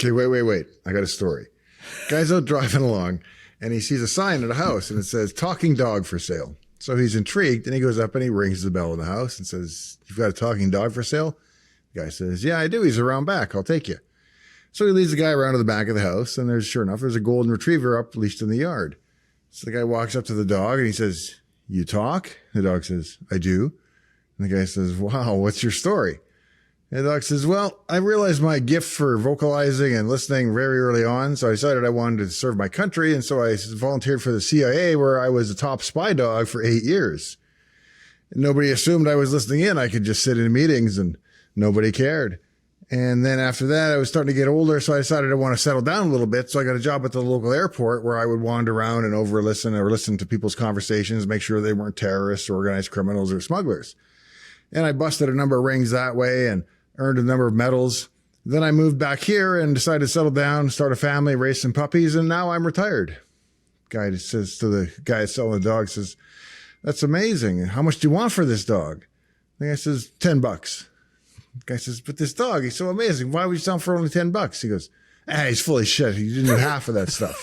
Okay, wait. I got a story. Guy's out driving along, and he sees a sign at a house, and it says, talking dog for sale. So he's intrigued, and he goes up and he rings the bell in the house and says, you've got a talking dog for sale? The guy says, yeah, I do. He's around back. I'll take you. So he leads the guy around to the back of the house, and sure enough, there's a golden retriever up leashed in the yard. So the guy walks up to the dog, and he says, you talk? The dog says, I do. And the guy says, wow, what's your story? And the dog says, well, I realized my gift for vocalizing and listening very early on, so I decided I wanted to serve my country, and so I volunteered for the CIA, where I was a top spy dog for 8 years. And nobody assumed I was listening in. I could just sit in meetings, and nobody cared. And then after that, I was starting to get older, so I decided I want to settle down a little bit, so I got a job at the local airport where I would wander around and listen to people's conversations, make sure they weren't terrorists or organized criminals or smugglers. And I busted a number of rings that way and earned a number of medals. Then I moved back here and decided to settle down, start a family, raise some puppies, and now I'm retired. Guy says to the guy selling the dog, says, that's amazing. How much do you want for this dog? The guy says, $10. The guy says, but this dog, he's so amazing. Why would you sell him for only $10? He goes, he's full of shit. He didn't do half of that stuff.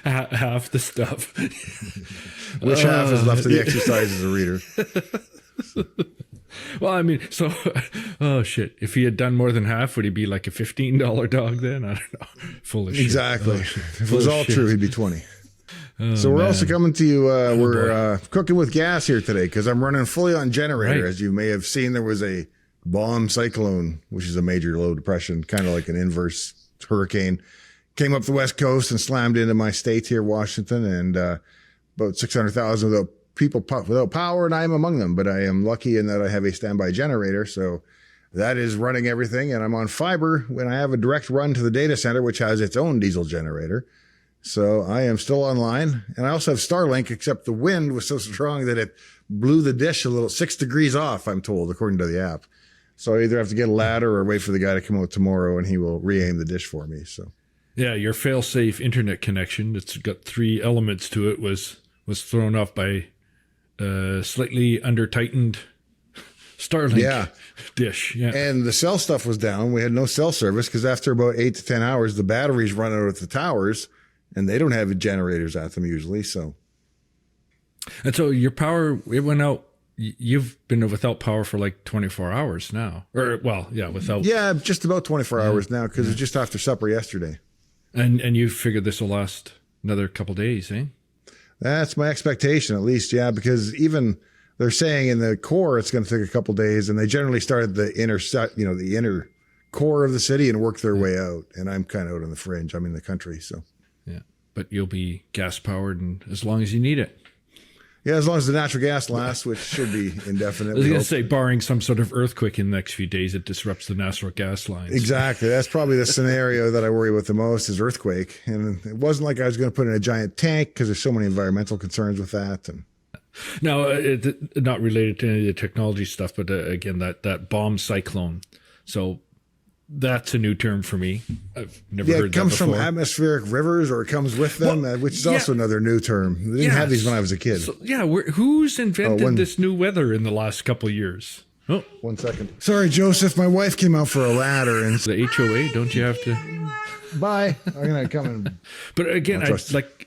Half the stuff. Which half is left to the exercise as a reader? Well, I mean, so, oh shit. If he had done more than half, would he be like a $15 dog then? I don't know. Full of shit. Exactly. Oh, if it was all true, he'd be 20. Oh, so we're man. also coming to you, we're cooking with gas here today because I'm running fully on generator. Right. As you may have seen, there was a bomb cyclone, which is a major low depression, kind of like an inverse hurricane. Came up the West Coast and slammed into my state here, Washington, and about 600,000 without power, and I am among them. But I am lucky in that I have a standby generator, so that is running everything. And I'm on fiber when I have a direct run to the data center, which has its own diesel generator. So I am still online. And I also have Starlink, except the wind was so strong that it blew the dish a little 6 degrees off, I'm told, according to the app. So I either have to get a ladder or wait for the guy to come out tomorrow, and he will re-aim the dish for me. So. Yeah, your fail-safe internet connection, it's got 3 elements to it, was thrown off by slightly under-tightened Starlink dish. Yeah. And the cell stuff was down. We had no cell service because after about 8 to 10 hours, the batteries run out at the towers, and they don't have generators at them usually. So, and so your power, it went out. You've been without power for like 24 hours now. Or, well, yeah, without. Yeah, just about 24 hours now because it's just after supper yesterday. And you figured this will last another couple days, eh? That's my expectation, at least, yeah, because even they're saying in the core it's going to take a couple days, and they generally start at the inner core of the city and work their way out. And I'm kind of out on the fringe. I'm in the country, so. Yeah, but you'll be gas powered and as long as you need it. Yeah, as long as the natural gas lasts, which should be indefinite. I was going to say, barring some sort of earthquake in the next few days, it disrupts the natural gas lines. Exactly. That's probably the scenario that I worry about the most is earthquake. And it wasn't like I was going to put in a giant tank because there's so many environmental concerns with that. And now, not related to any of the technology stuff, but again, that bomb cyclone. So that's a new term for me. I've never heard that before. It comes from atmospheric rivers, or it comes with them, which is also another new term. They didn't have these when I was a kid. So, who's invented this new weather in the last couple of years? Oh, 1 second. Sorry, Joseph. My wife came out for a ladder. And the HOA, don't you have to? Bye. I'm going to come in. But again,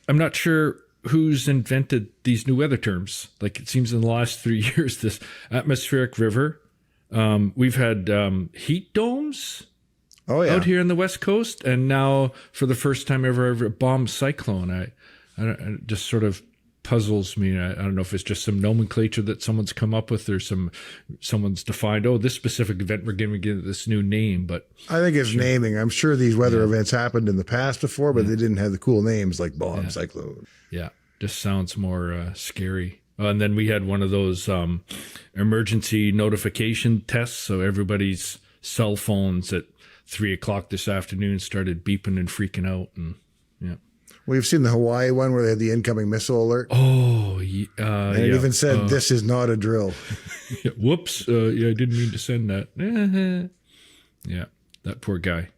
I'm not sure who's invented these new weather terms. Like it seems in the last 3 years, this atmospheric river. We've had heat domes out here on the West Coast, and now for the first time ever, a bomb cyclone. It just sort of puzzles me. I don't know if it's just some nomenclature that someone's come up with, or someone's defined. Oh, this specific event we're going to give this new name. But I think it's naming. I'm sure these weather events happened in the past before, but they didn't have the cool names like bomb cyclone. Yeah, just sounds more scary. And then we had one of those emergency notification tests. So everybody's cell phones at 3:00 this afternoon started beeping and freaking out. And we've seen the Hawaii one where they had the incoming missile alert. Oh, and it even said, "This is not a drill." Whoops! I didn't mean to send that. Yeah, that poor guy.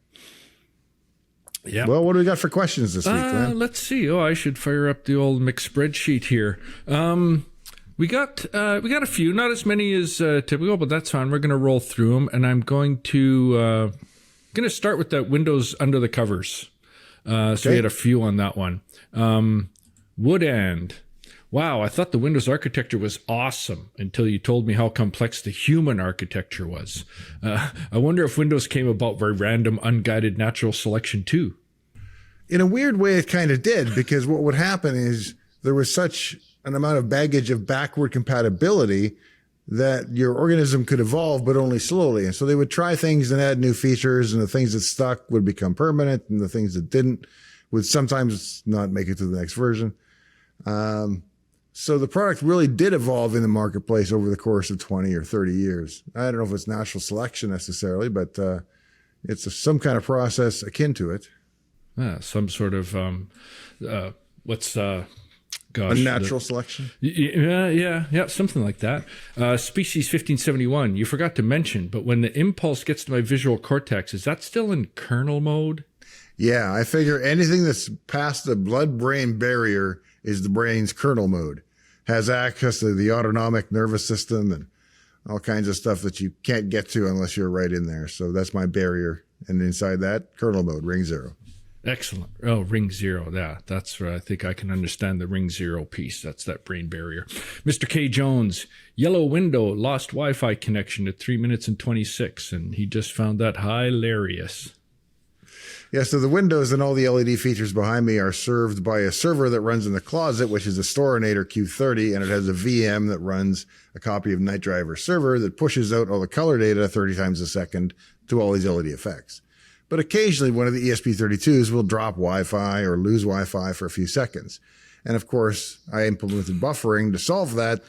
Yeah. Well, what do we got for questions this week, man? Let's see. I should fire up the old mixed spreadsheet here. We got a few, not as many as typical, but that's fine. We're going to roll through them, and I'm going to start with that Windows under the covers. So we had a few on that one. Woodend. Wow, I thought the Windows architecture was awesome until you told me how complex the human architecture was. I wonder if Windows came about by random, unguided natural selection too. In a weird way, it kind of did, because what would happen is there was such an amount of baggage of backward compatibility that your organism could evolve, but only slowly. And so they would try things and add new features, and the things that stuck would become permanent, and the things that didn't would sometimes not make it to the next version. So the product really did evolve in the marketplace over the course of 20 or 30 years. I don't know if it's natural selection necessarily, but it's some kind of process akin to it. Some sort of Unnatural selection? Yeah, something like that. Species 1571, you forgot to mention, but when the impulse gets to my visual cortex, is that still in kernel mode? Yeah, I figure anything that's past the blood-brain barrier is the brain's kernel mode. Has access to the autonomic nervous system and all kinds of stuff that you can't get to unless you're right in there. So that's my barrier. And inside that, kernel mode, ring 0. Excellent. Oh, ring 0. Yeah, that's where I think I can understand the ring 0 piece. That's that brain barrier. Mr. K. Jones, yellow window, lost Wi-Fi connection at 3 minutes and 26. And he just found that hilarious. Yeah, so the windows and all the LED features behind me are served by a server that runs in the closet, which is a Storinator Q30, and it has a VM that runs a copy of Night Driver server that pushes out all the color data 30 times a second to all these LED effects. But occasionally one of the ESP32s will drop Wi-Fi or lose Wi-Fi for a few seconds. And of course, I implemented buffering to solve that,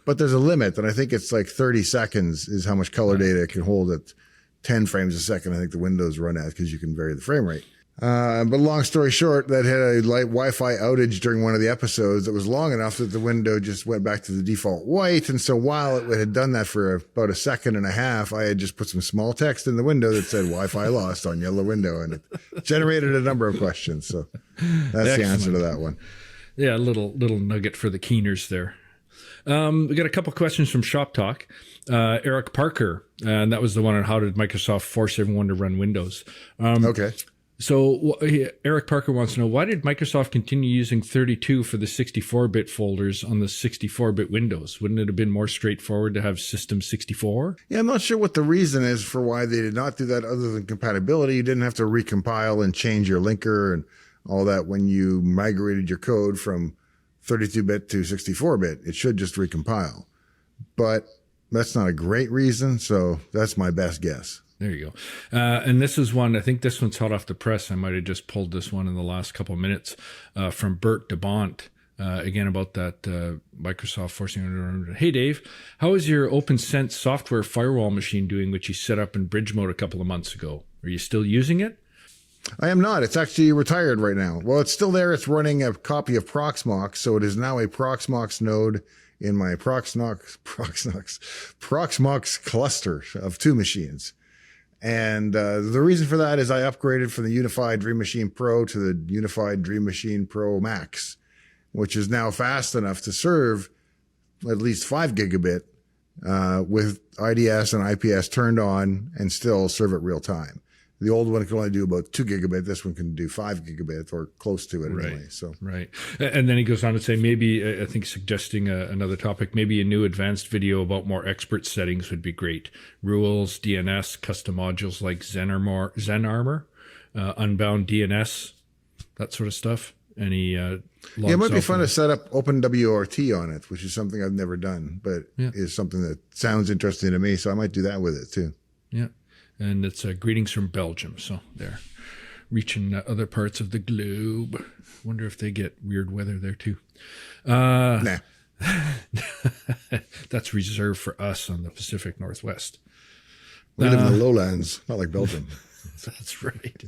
but there's a limit, and I think it's like 30 seconds is how much color data it can hold at 10 frames a second. I think the Windows run at, because you can vary the frame rate. But long story short, that had a light Wi-Fi outage during one of the episodes that was long enough that the window just went back to the default white. And so while it had done that for about a second and a half, I had just put some small text in the window that said Wi-Fi lost on yellow window, and it generated a number of questions. So that's Excellent. The answer to that one. Yeah, a little nugget for the keeners there. We got a couple questions from Shop Talk. Eric Parker, and that was the one on how did Microsoft force everyone to run Windows. Okay. So Eric Parker wants to know, why did Microsoft continue using 32 for the 64-bit folders on the 64-bit Windows? Wouldn't it have been more straightforward to have System 64? Yeah, I'm not sure what the reason is for why they did not do that other than compatibility. You didn't have to recompile and change your linker and all that when you migrated your code from 32-bit to 64-bit. It should just recompile. But that's not a great reason, so that's my best guess. There you go. And this is one, I think this one's hot off the press. I might have just pulled this one in the last couple of minutes from Bert DeBont, again about that Microsoft forcing. Hey, Dave, how is your OpenSense software firewall machine doing, which you set up in bridge mode a couple of months ago? Are you still using it? I am not. It's actually retired right now. Well, it's still there. It's running a copy of Proxmox, so it is now a Proxmox node in my Proxmox cluster of 2 machines. And the reason for that is I upgraded from the Unified Dream Machine Pro to the Unified Dream Machine Pro Max, which is now fast enough to serve at least 5 gigabit with IDS and IPS turned on and still serve it real time. The old one can only do about 2 gigabit. This one can do 5 gigabit or close to it anyway. So right. And then he goes on to say, maybe, I think suggesting another topic, maybe a new advanced video about more expert settings would be great. Rules, DNS, custom modules like ZenArmor, Unbound DNS, that sort of stuff. Any it might be fun to set up OpenWRT on it, which is something I've never done, but is something that sounds interesting to me. So I might do that with it too. Yeah. And it's greetings from Belgium. So they're reaching other parts of the globe. Wonder if they get weird weather there too. Nah. That's reserved for us on the Pacific Northwest. We live in the lowlands, not like Belgium. That's right.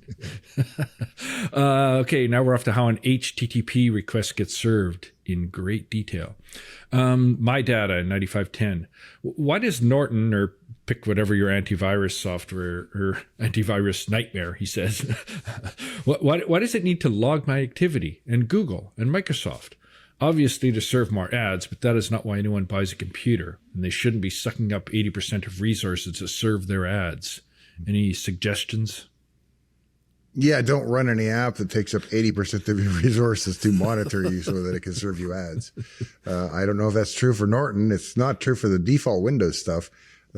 Okay, now we're off to how an HTTP request gets served in great detail. My data 9510. Why does Norton, or pick whatever your antivirus software or antivirus nightmare, he says, why does it need to log my activity? And Google and Microsoft. obviously to serve more ads, but that is not why anyone buys a computer, and they shouldn't be sucking up 80% of resources to serve their ads. Any suggestions? Yeah, don't run any app that takes up 80% of your resources to monitor you so that it can serve you ads. I don't know if that's true for Norton. It's not true for the default Windows stuff.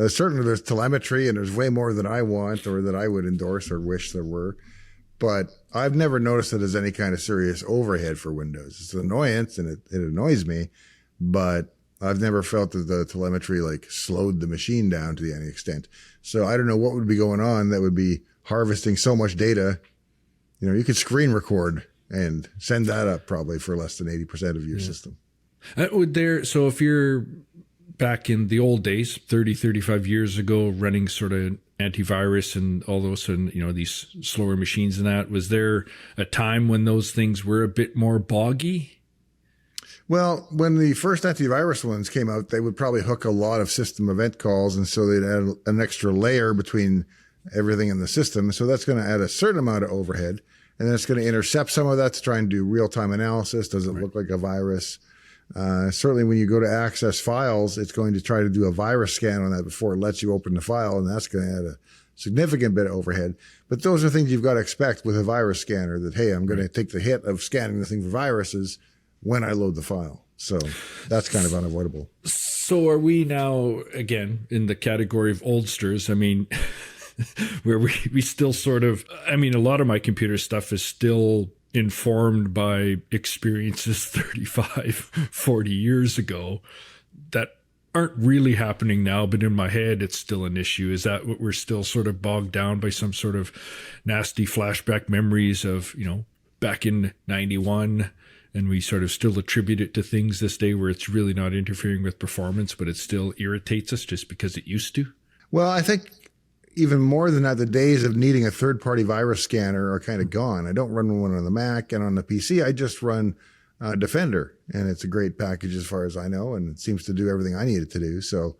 Certainly there's telemetry and there's way more than I want or that I would endorse or wish there were. But I've never noticed that there's any kind of serious overhead for Windows. It's an annoyance and it annoys me, but I've never felt that the telemetry like slowed the machine down to any extent. So I don't know what would be going on that would be harvesting so much data. You know, you could screen record and send that up probably for less than 80% of your system. So if you're back in the old days, 30, 35 years ago, running sort of antivirus and all those, and, you know, these slower machines and that, was there a time when those things were a bit more boggy? Well, when the first antivirus ones came out, they would probably hook a lot of system event calls. And so they'd add an extra layer between everything in the system. So that's going to add a certain amount of overhead. And then it's going to intercept some of that to try and do real-time analysis. Does it look like a virus? Certainly when you go to access files, it's going to try to do a virus scan on that before it lets you open the file. And that's going to add a significant bit of overhead. But those are things you've got to expect with a virus scanner that, hey, I'm going to take the hit of scanning the thing for viruses when I load the file. So that's kind of unavoidable. So are we now, again, in the category of oldsters? I mean, where we still sort of, I mean, a lot of my computer stuff is still informed by experiences 35, 40 years ago that aren't really happening now, but in my head, it's still an issue. Is that what we're still sort of bogged down by, some sort of nasty flashback memories of, you know, back in 91, and we sort of still attribute it to things this day where it's really not interfering with performance, but it still irritates us just because it used to? Well, I think even more than that, the days of needing a third-party virus scanner are kind of gone. I don't run one on the Mac, and on the PC, I just run Defender, and it's a great package as far as I know, and it seems to do everything I need it to do. So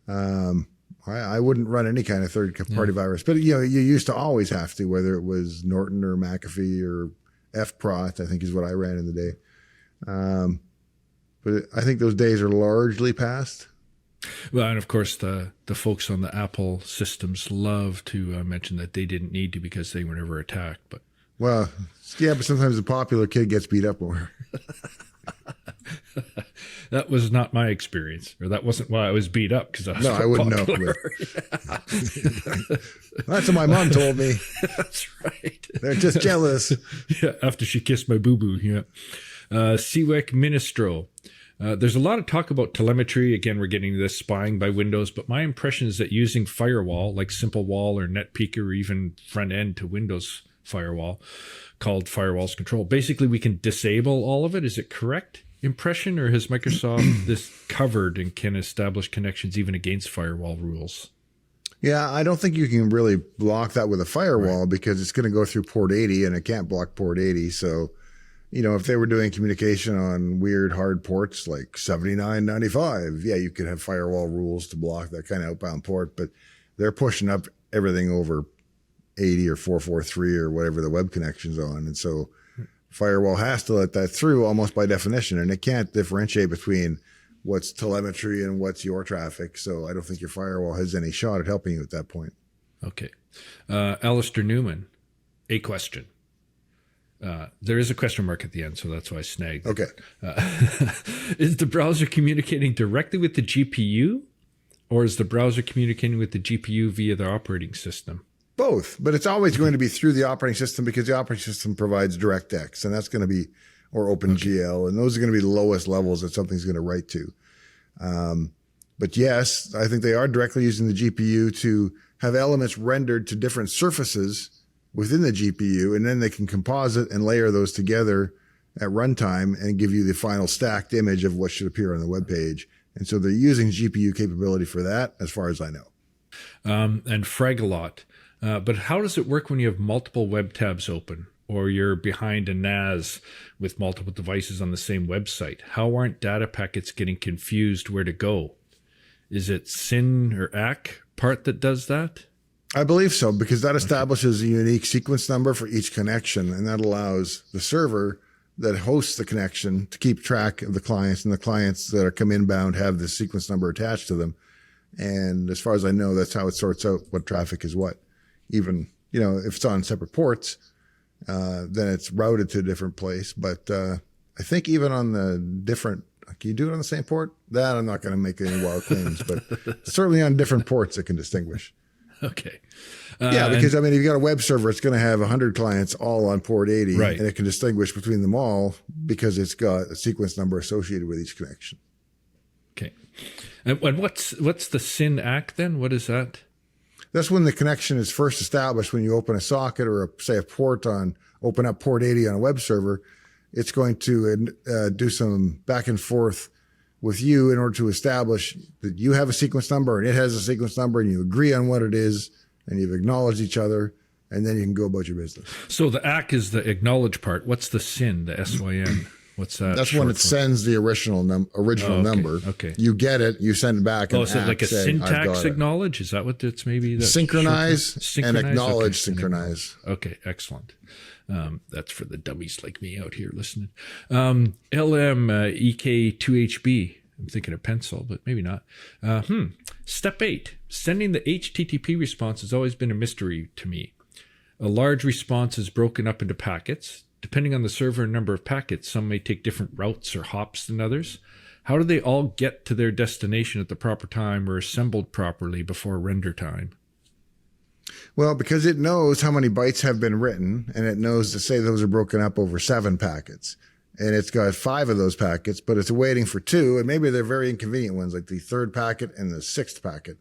I wouldn't run any kind of third-party virus. But, you know, you used to always have to, whether it was Norton or McAfee or FPROT, I think is what I ran in the day. But I think those days are largely past. Well, and of course, the folks on the Apple systems love to mention that they didn't need to because they were never attacked. But well, yeah, but sometimes the popular kid gets beat up more. That was not my experience, or that wasn't why I was beat up, because I was I wouldn't popular. know. That's what my mom told me. That's right. They're just jealous. Yeah, after she kissed my boo-boo. Yeah. CWEC Ministro. There's a lot of talk about telemetry. Again, we're getting this spying by Windows, but my impression is that using Firewall, like Simple Wall or NetPeek, or even front end to Windows Firewall, called Firewall's Control, basically we can disable all of it. Is it correct impression, or has Microsoft this covered and can establish connections even against firewall rules? Yeah, I don't think you can really block that with a firewall, because it's going to go through port 80 and it can't block port 80. So, you know, if they were doing communication on weird hard ports like 7995, yeah, you could have firewall rules to block that kind of outbound port, but they're pushing up everything over 80 or 443 or whatever the web connection's on. And so firewall has to let that through almost by definition, and it can't differentiate between what's telemetry and what's your traffic. So I don't think your firewall has any shot at helping you at that point. Okay. Alistair Newman, a question. There is a question mark at the end, so that's why I snagged. Okay. Is the browser communicating directly with the GPU, or is the browser communicating with the GPU via the operating system? Both, but it's always going to be through the operating system, because the operating system provides DirectX, and that's going to be, or OpenGL, and those are going to be the lowest levels that something's going to write to. But yes, I think they are directly using the GPU to have elements rendered to different surfaces within the GPU, and then they can composite and layer those together at runtime and give you the final stacked image of what should appear on the web page. And so they're using GPU capability for that, as far as I know. And Fragalot. But how does it work when you have multiple web tabs open, or you're behind a NAS with multiple devices on the same website? How aren't data packets getting confused where to go? Is it SYN or ACK part that does that? I believe so, because that establishes a unique sequence number for each connection, and that allows the server that hosts the connection to keep track of the clients, and the clients that are come inbound have the sequence number attached to them. And as far as I know, that's how it sorts out what traffic is what. Even, if it's on separate ports, then it's routed to a different place. But I think even on the different, can you do it on the same port? That I'm not going to make any wild claims, but certainly on different ports it can distinguish. Okay. Yeah, because if you've got a web server, it's going to have 100 clients all on port 80, right, and it can distinguish between them all because it's got a sequence number associated with each connection. Okay. And what's the SYN ACK then? What is that? That's when the connection is first established. When you open a socket or open up port 80 on a web server, it's going to do some back and forth with you in order to establish that you have a sequence number and it has a sequence number, and you agree on what it is, and you've acknowledged each other, and then you can go about your business. So the ACK is the acknowledge part. What's the SYN, the SYN? What's that? That's when it sends the original number. Okay. You get it, you send it back. Oh, is it like a syntax acknowledge? Is that what it's maybe? Synchronize and acknowledge, okay. synchronize. Okay, excellent. That's for the dummies like me out here listening. LMEK2HB. I'm thinking of pencil, but maybe not. Step 8. Sending the HTTP response has always been a mystery to me. A large response is broken up into packets. Depending on the server and number of packets, some may take different routes or hops than others. How do they all get to their destination at the proper time or assembled properly before render time? Well, because it knows how many bytes have been written, and it knows to say those are broken up over 7 packets. And it's got 5 of those packets, but it's waiting for 2, and maybe they're very inconvenient ones, like the 3rd packet and the 6th packet.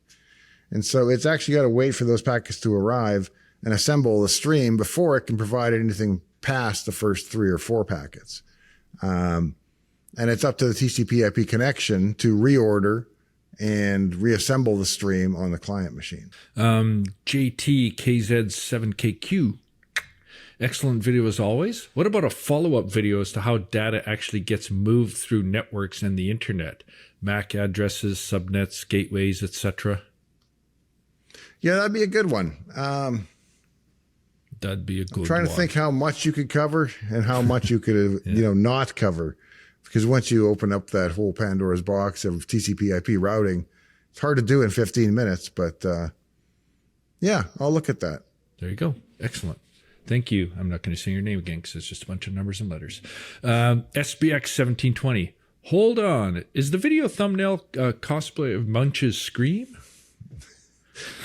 And so it's actually got to wait for those packets to arrive and assemble the stream before it can provide anything past the first 3 or 4 packets. And it's up to the TCP IP connection to reorder and reassemble the stream on the client machine. JTKZ7KQ. Excellent video as always. What about a follow-up video as to how data actually gets moved through networks and the internet? MAC addresses, subnets, gateways, etc. Yeah, that'd be a good one. That'd be a good one. I'm trying to think how much you could cover and how much you could, not cover. Because once you open up that whole Pandora's box of TCP IP routing, it's hard to do in 15 minutes. But yeah, I'll look at that. There you go. Excellent. Thank you. I'm not going to say your name again because it's just a bunch of numbers and letters. SBX1720. Hold on. Is the video thumbnail cosplay of Munch's Scream?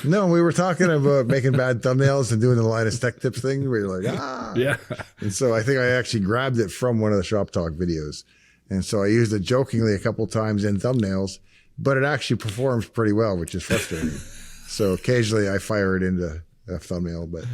No, we were talking about making bad thumbnails and doing the Linus Tech Tips thing where you're like, Yeah. And so I think I actually grabbed it from one of the Shop Talk videos. And so I used it jokingly a couple times in thumbnails, but it actually performs pretty well, which is frustrating. So occasionally I fire it into a thumbnail, but...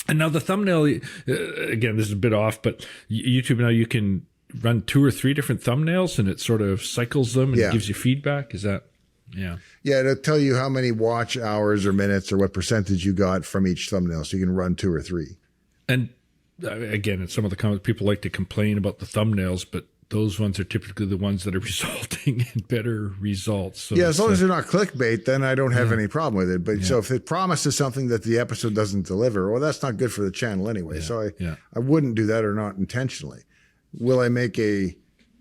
And now the thumbnail, again, this is a bit off, but YouTube now you can run 2 or 3 different thumbnails and it sort of cycles them and gives you feedback. Is that, yeah. Yeah, it'll tell you how many watch hours or minutes or what percentage you got from each thumbnail. So you can run 2 or 3. And again, in some of the comments, people like to complain about the thumbnails, but those ones are typically the ones that are resulting in better results. So yeah, as long as they're not clickbait, then I don't have any problem with it. But so if it promises something that the episode doesn't deliver, well, that's not good for the channel anyway. Yeah. So I wouldn't do that, or not intentionally. Will I make a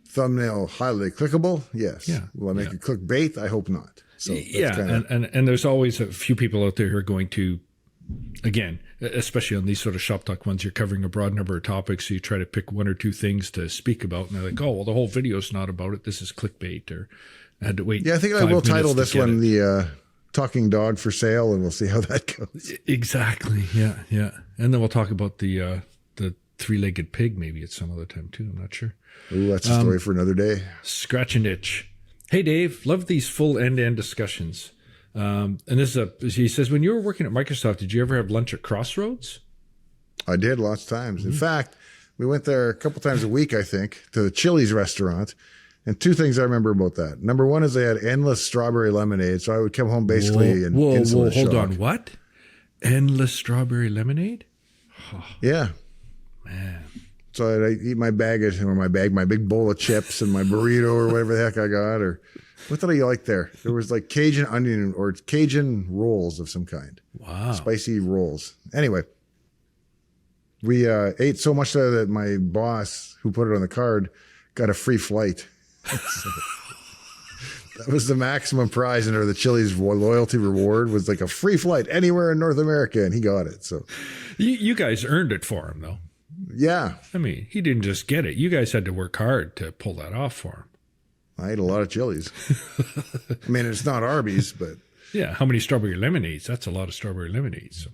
thumbnail highly clickable? Yes. Yeah. Will I make it clickbait? I hope not. So and there's always a few people out there who are going to, again, especially on these sort of Shop Talk ones, you're covering a broad number of topics, so you try to pick 1 or 2 things to speak about, and they're like, oh, well, the whole video's not about it. This is clickbait, or I had to wait. Yeah, I think I will title this one the Talking Dog for Sale, and we'll see how that goes. Exactly, yeah. And then we'll talk about the 3-legged pig maybe at some other time, too. I'm not sure. Ooh, that's a story for another day. Scratch and itch. Hey, Dave, love these full end-to-end discussions. And this is he says, when you were working at Microsoft, did you ever have lunch at Crossroads? I did lots of times. In fact, we went there a couple times a week, I think, to the Chili's restaurant. And 2 things I remember about that. Number 1 is they had endless strawberry lemonade. So I would come home basically and hold shock. on. What? Endless strawberry lemonade? Oh. Yeah. Man. So I'd eat my bag my big bowl of chips and my burrito or whatever the heck I got, or what did I like there? There was like Cajun onion or Cajun rolls of some kind. Wow. Spicy rolls. Anyway. We ate so much there that my boss, who put it on the card, got a free flight. That was the maximum prize under the Chili's loyalty reward, was like a free flight anywhere in North America, and he got it. So You guys earned it for him, though. yeah, I mean, he didn't just get it. You guys had to work hard to pull that off for him. I ate a lot of Chili's. I mean, it's not Arby's, but Yeah, how many strawberry lemonades? That's a lot of strawberry lemonades.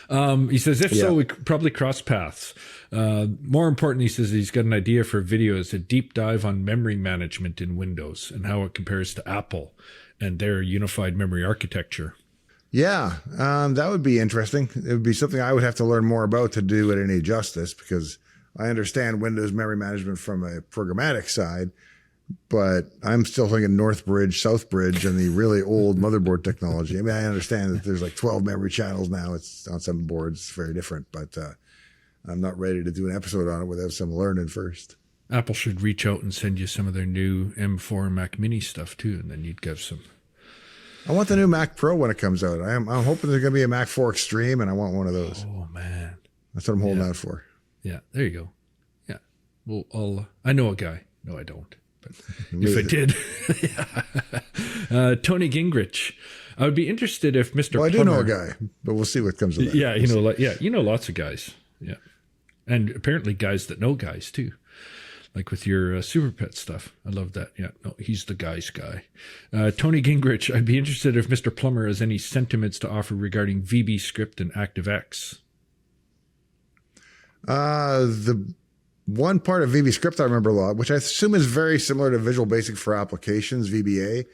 He says, if so, Yeah. we could probably cross paths. More important, he says he's got an idea for a video as a deep dive on memory management in Windows and how it compares to Apple and their unified memory architecture. yeah, that would be interesting. It would be something I would have to learn more about to do it any justice, because I understand Windows memory management from a programmatic side, but I'm still thinking Northbridge, Southbridge, and the really old motherboard technology. I mean, I understand that there's like 12 memory channels now. It's on some boards, it's very different, but I'm not ready to do an episode on it without some learning first. Apple should reach out and send you some of their new M4 and Mac Mini stuff too, and then you'd get some. I want the new Mac Pro when it comes out. I'm hoping there's going to be a Mac 4 Extreme, and I want one of those. Oh man, That's what I'm holding out for. yeah, there you go. Yeah, well, I know a guy. No, I don't. But if I did, Tony Gingrich. I would be interested if Mr. Well, I do Plummer, know a guy, but we'll see what comes of that. Yeah, you know lots of guys. Yeah, and apparently guys that know guys too, like with your Super Pet stuff. I love that. Yeah, no, he's the guy's guy. Tony Gingrich. I'd be interested if Mr. Plummer has any sentiments to offer regarding VB Script and ActiveX. The one part of VB Script I remember a lot, which I assume is very similar to Visual Basic for Applications, VBA,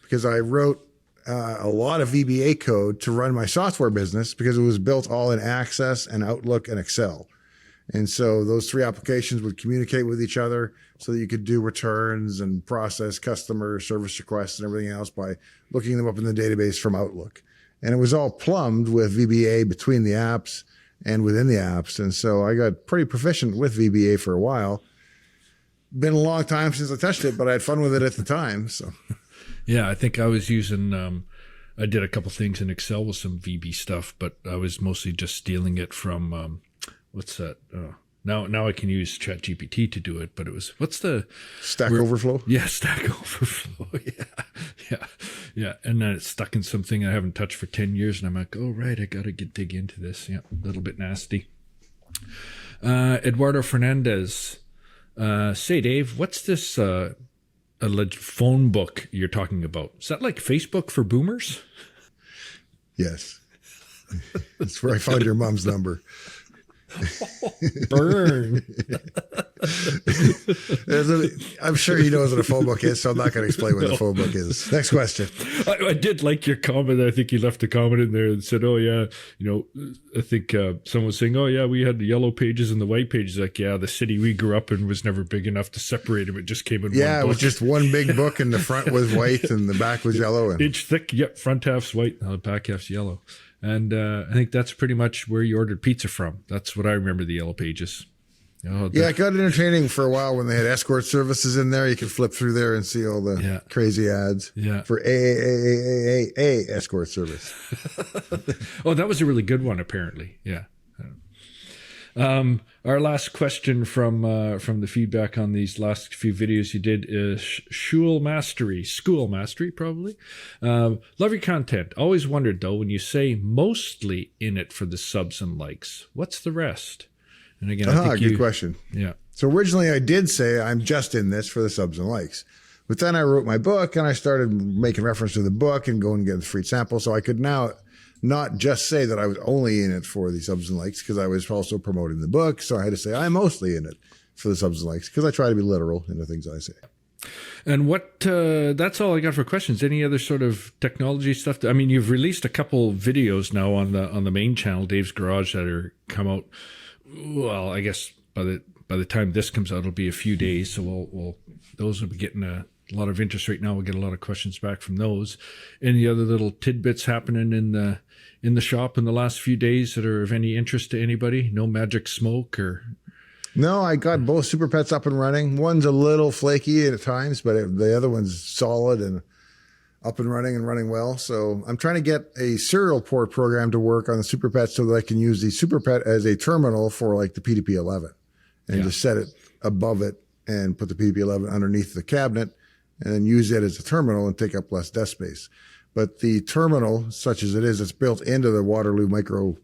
because I wrote a lot of VBA code to run my software business because it was built all in Access and Outlook and Excel. And so those three applications would communicate with each other so that you could do returns and process customer service requests and everything else by looking them up in the database from Outlook. And it was all plumbed with VBA between the apps and within the apps. And so I got pretty proficient with VBA for a while. Been a long time since I touched it, but I had fun with it at the time. So Yeah, I think I was using. I did a couple things in Excel with some VB stuff, but I was mostly just stealing it from what's that? Now I can use ChatGPT to do it, but it was what's the Stack Overflow. Yeah, Stack Overflow. Yeah. And then it's stuck in something I haven't touched for 10 years, and I'm like, oh right, I gotta dig into this. Yeah, a little bit nasty. Eduardo Fernandez, say Dave, what's this phone book you're talking about? Is that like Facebook for boomers? Yes. That's where I found your mom's number. Burn. I'm sure he knows what a phone book is, so I'm not going to explain what the phone book is. Next question. I did like your comment. I think you left a comment in there and said, oh yeah, I think someone was saying, oh yeah, we had the yellow pages and the white pages. Like, yeah, the city we grew up in was never big enough to separate them. It just came in one Yeah, book. it was just one big book, and the front was white and the back was yellow. And Inch thick, yep, front half's white, the back half's yellow. And I think that's pretty much where you ordered pizza from. That's what I remember, the yellow pages. yeah, it got entertaining for a while when they had escort services in there. You could flip through there and see all the crazy ads for a escort service. Oh, that was a really good one, apparently. Yeah. Our last question from the feedback on these last few videos you did is school mastery, probably. Love your content. Always wondered though, when you say mostly in it for the subs and likes, what's the rest? And again, I think good question. Yeah. So originally I did say I'm just in this for the subs and likes, but then I wrote my book and I started making reference to the book and going and getting the free sample. So I could now not just say that I was only in it for the subs and likes, because I was also promoting the book. So I had to say I'm mostly in it for the subs and likes, because I try to be literal in the things I say. And what, that's all I got for questions. Any other sort of technology stuff? I mean, you've released a couple videos now on the main channel, Dave's Garage, that are come out. Well, I guess by the time this comes out, it'll be a few days. So those will be getting a lot of interest right now. We'll get a lot of questions back from those. Any other little tidbits happening in the shop in the last few days that are of any interest to anybody? No magic smoke or? No, I got both Super Pets up and running. One's a little flaky at times, but the other one's solid. And up and running well. So I'm trying to get a serial port program to work on the Super Pet so that I can use the Super Pet as a terminal for like the PDP-11 and just set it above it and put the PDP-11 underneath the cabinet and then use it as a terminal and take up less desk space. But the terminal, such as it is, it's built into the Waterloo micro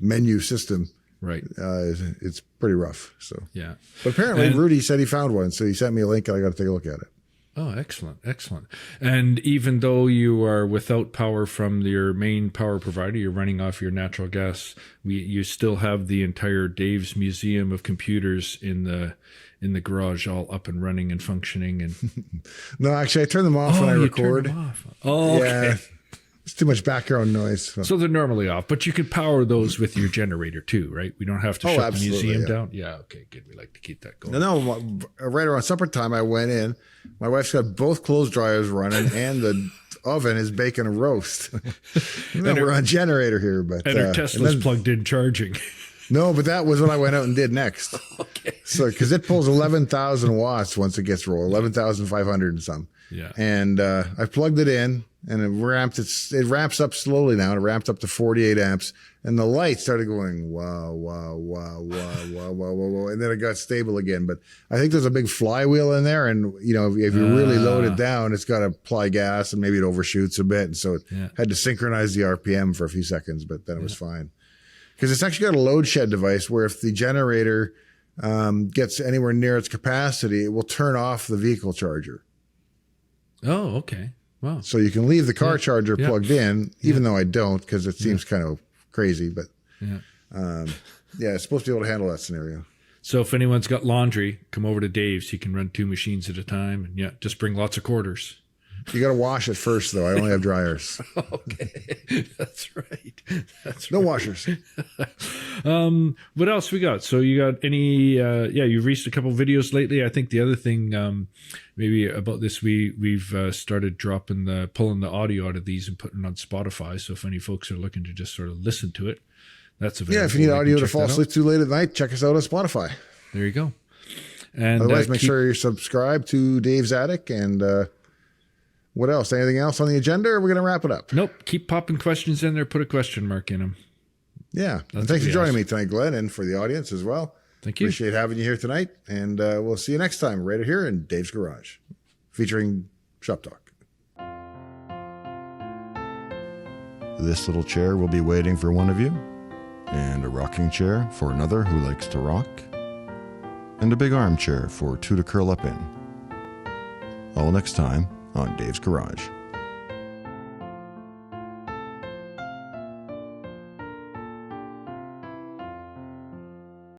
menu system. Right. It's pretty rough. So yeah. But apparently Rudy said he found one, so he sent me a link and I got to take a look at it. Oh, excellent. Excellent. And even though you are without power from your main power provider, you're running off your natural gas, you still have the entire Dave's Museum of Computers in the garage all up and running and functioning. And no, actually, I turn them off when I record. Turn them off. Oh, okay. Yeah. It's too much background noise. So they're normally off, but you could power those with your generator too, right? We don't have to shut the museum down. Yeah, okay, good. We like to keep that going. No, right around supper time, I went in. My wife's got both clothes dryers running, and the oven is baking a roast. We're on generator here, but and her Tesla's plugged in charging. No, but that was what I went out and did next. Okay. So because it pulls 11,000 watts once it gets rolling, 11,500 and some. Yeah. And I plugged it in. And it ramps up slowly now. It ramped up to 48 amps. And the light started going, wow, wow, wow, wow, wow, wow, wow, wow. And then it got stable again. But I think there's a big flywheel in there. And, you know, if you really load it down, it's got to apply gas and maybe it overshoots a bit. And so it had to synchronize the RPM for a few seconds, but then it was fine. Because it's actually got a load shed device where if the generator gets anywhere near its capacity, it will turn off the vehicle charger. Oh, okay. Wow. So you can leave the car charger plugged in, even though I don't, because it seems kind of crazy. But it's supposed to be able to handle that scenario. So if anyone's got laundry, come over to Dave's. He can run 2 machines at a time, and just bring lots of quarters. You got to wash it first, though. I only have dryers. Okay, that's right. No washers. What else we got? So you got any? You've released a couple of videos lately. I think the other thing, maybe about this, we've started pulling the audio out of these and putting it on Spotify. So if any folks are looking to just sort of listen to it, that's available. Yeah, if you need audio to fall asleep too late at night, check us out on Spotify. There you go. And otherwise, make sure you're subscribed to Dave's Attic and. What else? Anything else on the agenda, or are we going to wrap it up? Nope. Keep popping questions in there. Put a question mark in them. Yeah. And thanks for joining me tonight, Glenn, and for the audience as well. Thank you. Appreciate having you here tonight. And we'll see you next time right here in Dave's Garage, featuring Shop Talk. This little chair will be waiting for one of you, and a rocking chair for another who likes to rock, and a big armchair for 2 to curl up in. All next time on Dave's Garage.